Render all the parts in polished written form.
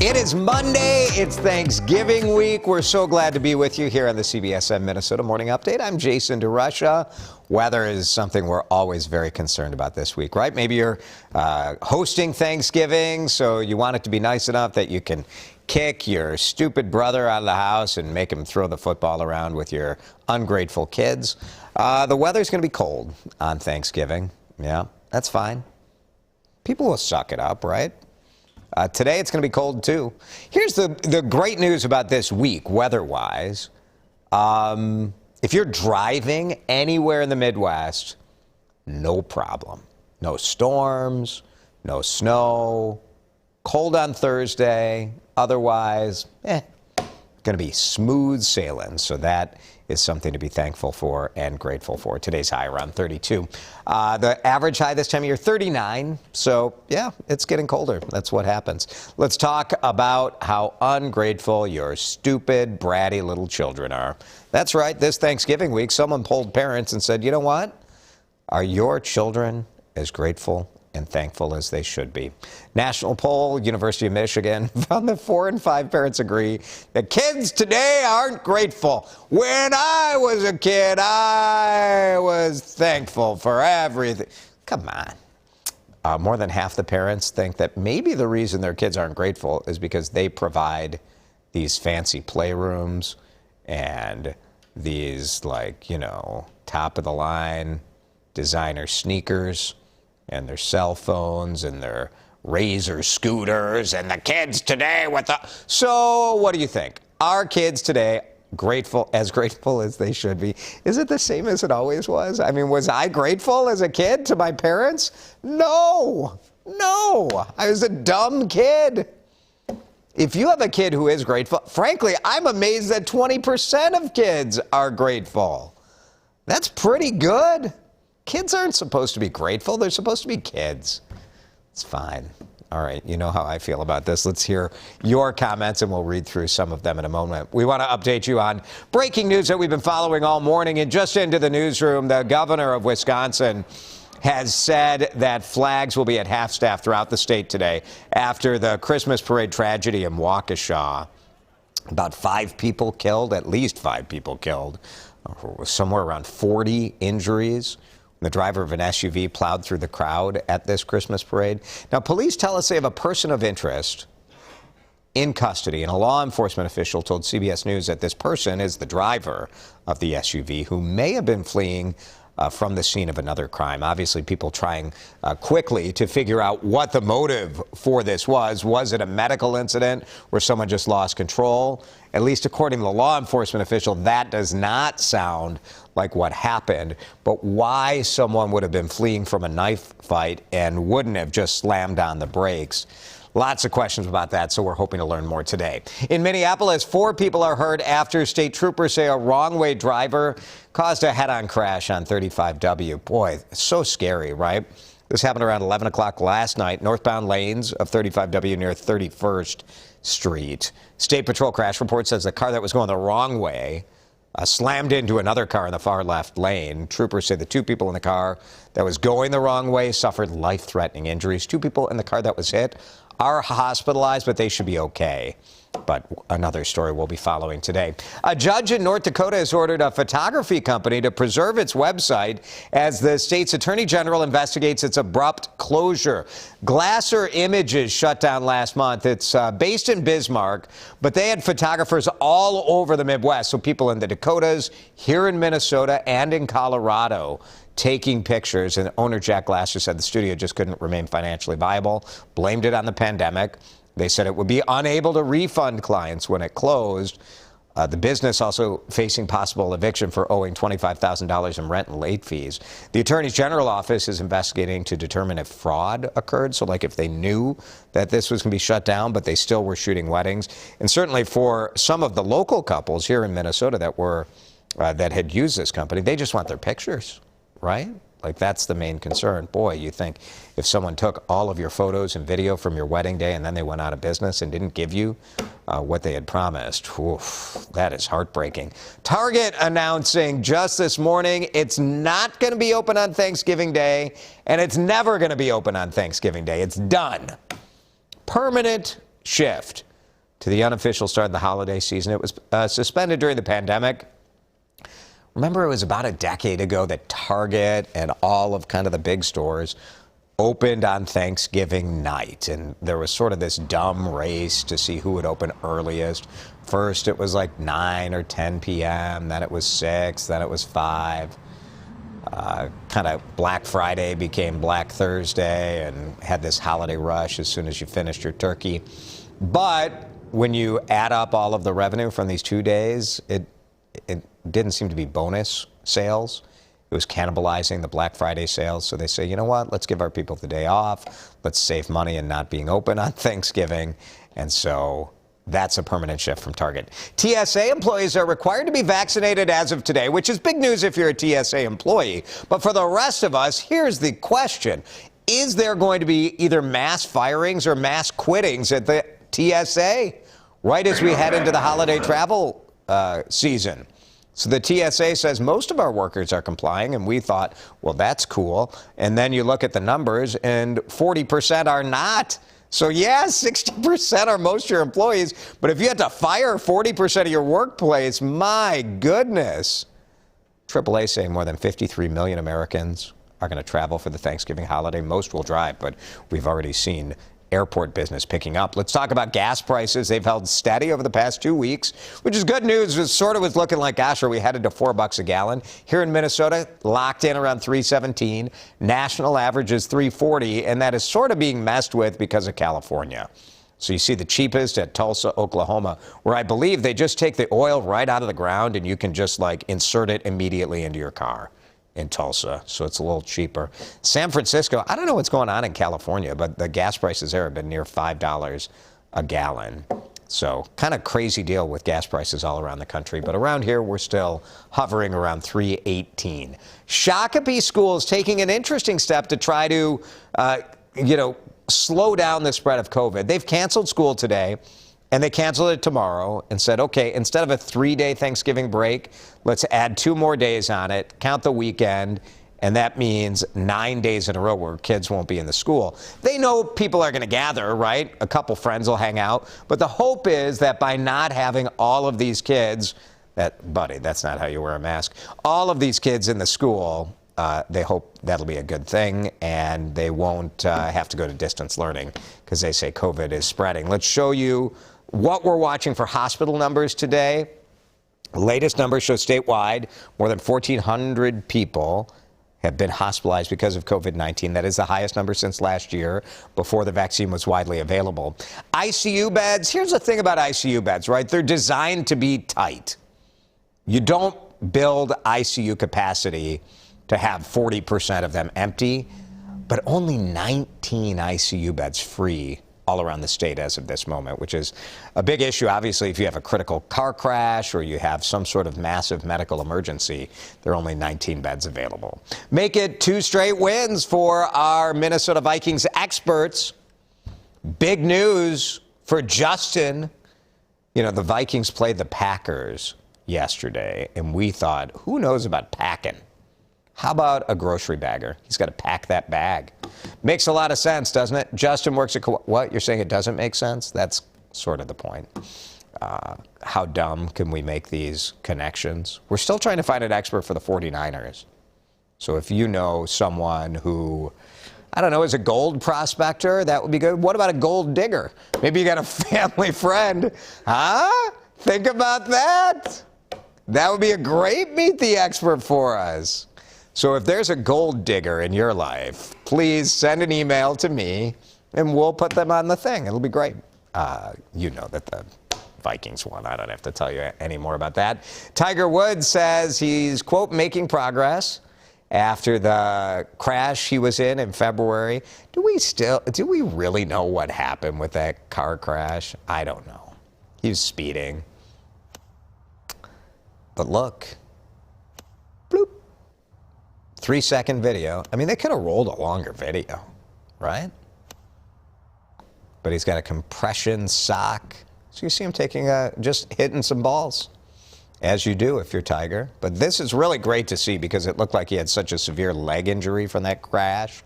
It is Monday. It's Thanksgiving week. We're so glad to be with you here on the CBSN Minnesota Morning Update. I'm Jason DeRusha. Weather is something we're always very concerned about this week, right? Maybe you're hosting Thanksgiving, so you want it to be nice enough that you can kick your stupid brother out of the house and make him throw the football around with your ungrateful kids. The weather's going to be cold on Thanksgiving. Yeah, that's fine. People will suck it up, right? Today it's going to be cold, too. Here's the great news about this week, weather-wise. If you're driving anywhere in the Midwest, no problem. No storms, no snow, cold on Thursday. Otherwise, going to be smooth sailing. So that is something to be thankful for and grateful for. Today's high around 32. The average high this time of year, 39. So, yeah, it's getting colder. That's what happens. Let's talk about how ungrateful your stupid, bratty little children are. That's right. This Thanksgiving week, someone polled parents and said, you know what? Are your children as grateful and thankful as they should be? National poll, University of Michigan, found that 4 in 5 parents agree that kids today aren't grateful. When I was a kid, I was thankful for everything. Come on. More than half the parents think that maybe the reason their kids aren't grateful is because they provide these fancy playrooms and these, like, you know, top of the line designer sneakers and their cell phones and their Razor scooters and the kids today with the... So what do you think? Are kids today grateful as they should be? Is it the same as it always was? I mean, was I grateful as a kid to my parents? No. I was a dumb kid. If you have a kid who is grateful, frankly, I'm amazed that 20% of kids are grateful. That's pretty good. Kids aren't supposed to be grateful. They're supposed to be kids. It's fine. All right, you know how I feel about this. Let's hear your comments, and we'll read through some of them in a moment. We want to update you on breaking news that we've been following all morning. And just into the newsroom, the governor of Wisconsin has said that flags will be at half-staff throughout the state today after the Christmas parade tragedy in Waukesha. About 5 people killed, at least 5 people killed, somewhere around 40 injuries. The driver of an SUV plowed through the crowd at this Christmas parade. Now, police tell us they have a person of interest in custody, and a law enforcement official told CBS News that this person is the driver of the SUV who may have been fleeing from the scene of another crime. Obviously, people trying quickly to figure out what the motive for this was. Was it a medical incident where someone just lost control? At least according to the law enforcement official, that does not sound like what happened. But why someone would have been fleeing from a knife fight and wouldn't have just slammed on the brakes? Lots of questions about that, so we're hoping to learn more today. In Minneapolis, 4 people are hurt after state troopers say a wrong-way driver caused a head-on crash on 35W. Boy, so scary, right? This happened around 11 o'clock last night, northbound lanes of 35W near 31st Street. State Patrol crash report says the car that was going the wrong way slammed into another car in the far left lane. Troopers say the 2 people in the car that was going the wrong way suffered life-threatening injuries. 2 people in the car that was hit are hospitalized, but they should be okay. But another story we'll be following today. A judge in North Dakota has ordered a photography company to preserve its website as the state's attorney general investigates its abrupt closure. Glasser Images shut down last month. It's based in Bismarck, but they had photographers all over the Midwest, so people in the Dakotas, here in Minnesota, and in Colorado taking pictures. And owner Jack Glasser said the studio just couldn't remain financially viable, blamed it on the pandemic. They said it would be unable to refund clients when it closed. The business also facing possible eviction for owing $25,000 in rent and late fees. The Attorney General office is investigating to determine if fraud occurred. So like if they knew that this was going to be shut down, but they still were shooting weddings. And certainly for some of the local couples here in Minnesota that had used this company, they just want their pictures, right? Like, that's the main concern. Boy, you think if someone took all of your photos and video from your wedding day and then they went out of business and didn't give you what they had promised, oof, that is heartbreaking. Target announcing just this morning it's not going to be open on Thanksgiving Day, and it's never going to be open on Thanksgiving Day. It's done. Permanent shift. to the unofficial start of the holiday season. It was suspended during the pandemic. Remember, it was about a decade ago that Target and all of kind of the big stores opened on Thanksgiving night, and there was sort of this dumb race to see who would open earliest. First, it was like 9 or 10 p.m., then it was 6, then it was 5. Kind of Black Friday became Black Thursday and had this holiday rush as soon as you finished your turkey. But when you add up all of the revenue from these 2 days, it didn't seem to be bonus sales. It was cannibalizing the Black Friday sales. So they say, you know what, let's give our people the day off. Let's save money and not being open on Thanksgiving. And so that's a permanent shift from Target. TSA employees are required to be vaccinated as of today, which is big news if you're a TSA employee. But for the rest of us, here's the question. Is there going to be either mass firings or mass quittings at the TSA right as we head into the holiday travel season? So the TSA says most of our workers are complying, and we thought, well, that's cool. And then you look at the numbers, and 40% are not. So, yeah, 60% are most of your employees. But if you had to fire 40% of your workplace, my goodness. AAA saying more than 53 million Americans are going to travel for the Thanksgiving holiday. Most will drive, but we've already seen airport business picking up. Let's talk about gas prices. They've held steady over the past 2 weeks, which is good news. It sort of was looking like, gosh, are we headed to $4 a gallon? Here in Minnesota, locked in around $3.17. National average is $3.40, and that is sort of being messed with because of California. So you see the cheapest at Tulsa, Oklahoma, where I believe they just take the oil right out of the ground and you can just like insert it immediately into your car in Tulsa, so it's a little cheaper. San Francisco, I don't know what's going on in California, but the gas prices there have been near $5 a gallon. So kind of crazy deal with gas prices all around the country, but around here we're still hovering around $3.18. Shakopee School is taking an interesting step to try to, slow down the spread of COVID. They've canceled school today. And they canceled it tomorrow and said, okay, instead of a 3-day Thanksgiving break, let's add 2 more days on it, count the weekend, and that means 9 days in a row where kids won't be in the school. They know people are going to gather, right? A couple friends will hang out. But the hope is that by not having all of these kids, buddy, that's not how you wear a mask, all of these kids in the school, they hope that'll be a good thing, and they won't have to go to distance learning because they say COVID is spreading. Let's show you what we're watching for hospital numbers today. Latest numbers show statewide more than 1,400 people have been hospitalized because of COVID-19. That is the highest number since last year, before the vaccine was widely available. ICU beds, here's the thing about ICU beds, right? They're designed to be tight. You don't build ICU capacity to have 40% of them empty, but only 19 ICU beds free all around the state as of this moment, which is a big issue. Obviously, if you have a critical car crash or you have some sort of massive medical emergency, there are only 19 beds available. Make it 2 straight wins for our Minnesota Vikings experts. Big news for Justin. You know, the Vikings played the Packers yesterday, and we thought, who knows about packing? How about a grocery bagger? He's got to pack that bag. Makes a lot of sense, doesn't it? Justin works at... What? You're saying it doesn't make sense? That's sort of the point. How dumb can we make these connections? We're still trying to find an expert for the 49ers. So if you know someone who, I don't know, is a gold prospector, that would be good. What about a gold digger? Maybe you got a family friend. Huh? Think about that. That would be a great Meet the Expert for us. So if there's a gold digger in your life, please send an email to me, and we'll put them on the thing. It'll be great. You know that the Vikings won. I don't have to tell you any more about that. Tiger Woods says he's, quote, making progress after the crash he was in February. Do we really know what happened with that car crash? I don't know. He was speeding. But look. Bloop. 3-second video. I mean, they could have rolled a longer video, right? But he's got a compression sock. So you see him taking just hitting some balls, as you do if you're Tiger. But this is really great to see because it looked like he had such a severe leg injury from that crash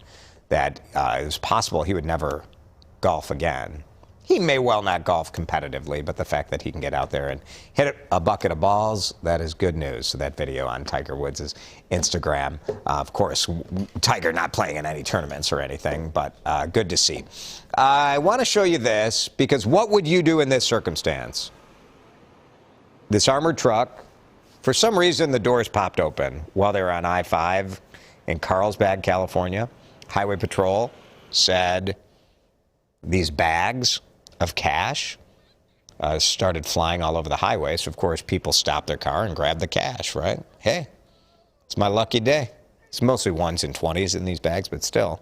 that it was possible he would never golf again. He may well not golf competitively, but the fact that he can get out there and hit a bucket of balls, that is good news. So that video on Tiger Woods' Instagram. Of course, Tiger not playing in any tournaments or anything, but good to see. I want to show you this because what would you do in this circumstance? This armored truck, for some reason, the doors popped open while they were on I-5 in Carlsbad, California. Highway Patrol said these bags of cash started flying all over the highway. So, of course, people stopped their car and grabbed the cash, right? Hey, it's my lucky day. It's mostly 1s and 20s in these bags, but still.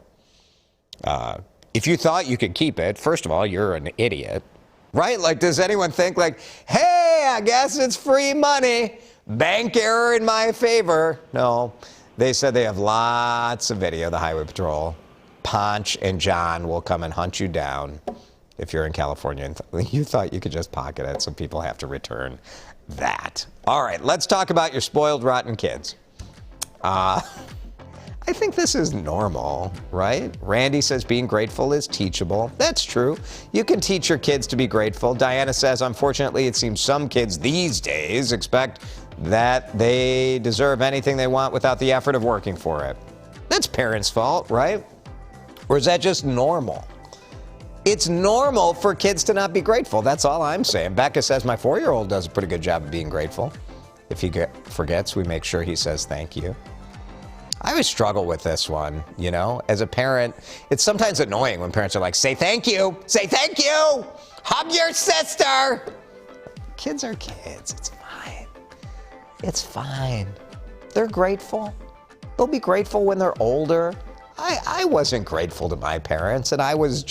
If you thought you could keep it, first of all, you're an idiot, right? Like, does anyone think like, hey, I guess it's free money. Bank error in my favor. No, they said they have lots of video, the Highway Patrol. Ponch and John will come and hunt you down if you're in California and you thought you could just pocket it, so people have to return that. All right, let's talk about your spoiled, rotten kids. I think this is normal, right? Randy says being grateful is teachable. That's true. You can teach your kids to be grateful. Diana says, unfortunately, it seems some kids these days expect that they deserve anything they want without the effort of working for it. That's parents' fault, right? Or is that just normal? It's normal for kids to not be grateful. That's all I'm saying. Becca says my 4-year-old does a pretty good job of being grateful. If he forgets, we make sure he says thank you. I always struggle with this one, you know. As a parent, it's sometimes annoying when parents are like, say thank you, say thank you, hug your sister. Kids are kids. It's fine. It's fine. They're grateful. They'll be grateful when they're older. I wasn't grateful to my parents, and I was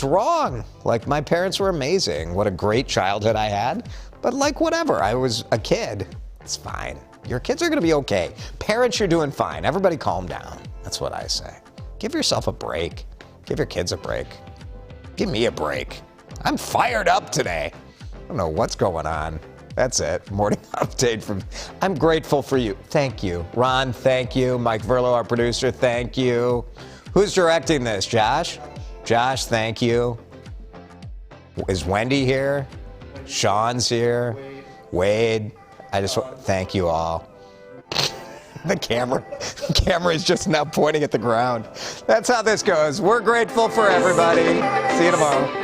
wrong. Like, my parents were amazing. What a great childhood I had. But, like, whatever. I was a kid. It's fine. Your kids are going to be okay. Parents, you're doing fine. Everybody calm down. That's what I say. Give yourself a break. Give your kids a break. Give me a break. I'm fired up today. I don't know what's going on. That's it. Morning update from. I'm grateful for you. Thank you. Ron, thank you. Mike Verlo, our producer, thank you. Who's directing this? Josh? Josh, thank you. Is Wendy here? Sean's here. Wade. I just want thank you all. The camera is just now pointing at the ground. That's how this goes. We're grateful for everybody. See you tomorrow.